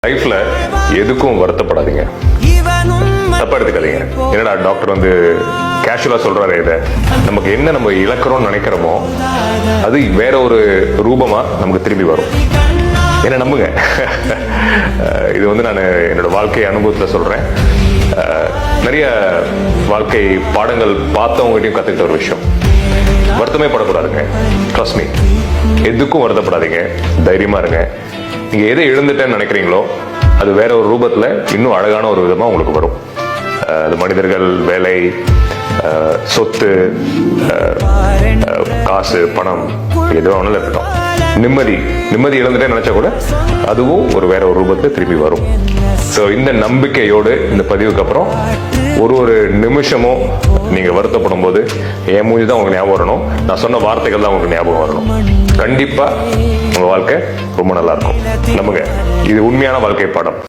லைஃப்ல எதுக்கும் வருத்தப்படாதீங்க, தப்பா எடுத்துக்காதீங்க. என்னடா டாக்டர் வந்து கேஷுவலா சொல்றாரு, இதை நமக்கு என்ன நம்ம இழக்கிறோம்னு நினைக்கிறோமோ அது வேற ஒரு ரூபமா நமக்கு திரும்பி வரும். என்ன நம்புங்க. இது வந்து நான் என்னோட வாழ்க்கை அனுபவத்துல சொல்றேன். நிறைய வாழ்க்கை பாடங்கள் பார்த்தவங்ககிட்டையும் கத்துக்கிட்ட ஒரு விஷயம். வருத்தமே படக்கூடாதுங்க. Trust me. எதுக்கும் வருத்தப்படாதீங்க, தைரியமா இருங்க. நீங்க எதை இழந்துட்டேன்னு நினைக்கிறீங்களோ அது வேற ஒரு ரூபத்துல இன்னும் அழகான ஒரு விதமா உங்களுக்கு வரும். அது மனிதர்கள், வேலை, சொத்து, காசு, பணம், எதுவும் ஒன்றும் இருக்கட்டும். நிம்மதி இழந்துட்டே நினைச்சா கூட அதுவும் ஒரு வேற ஒரு ரூபத்துல திரும்பி வரும். ஸோ இந்த நம்பிக்கையோடு இந்த பதிவுக்கு அப்புறம் ஒரு நிமிஷமும் நீங்க வருத்தப்படும் போது என் மூஞ்சி தான் உங்களுக்கு ஞாபகம் வரணும், நான் சொன்ன வார்த்தைகள் தான் உங்களுக்கு ஞாபகம் வரணும். கண்டிப்பா உங்க வாழ்க்கை ரொம்ப நல்லா இருக்கும். நம்புங்க, இது உண்மையான வாழ்க்கை பாடம்.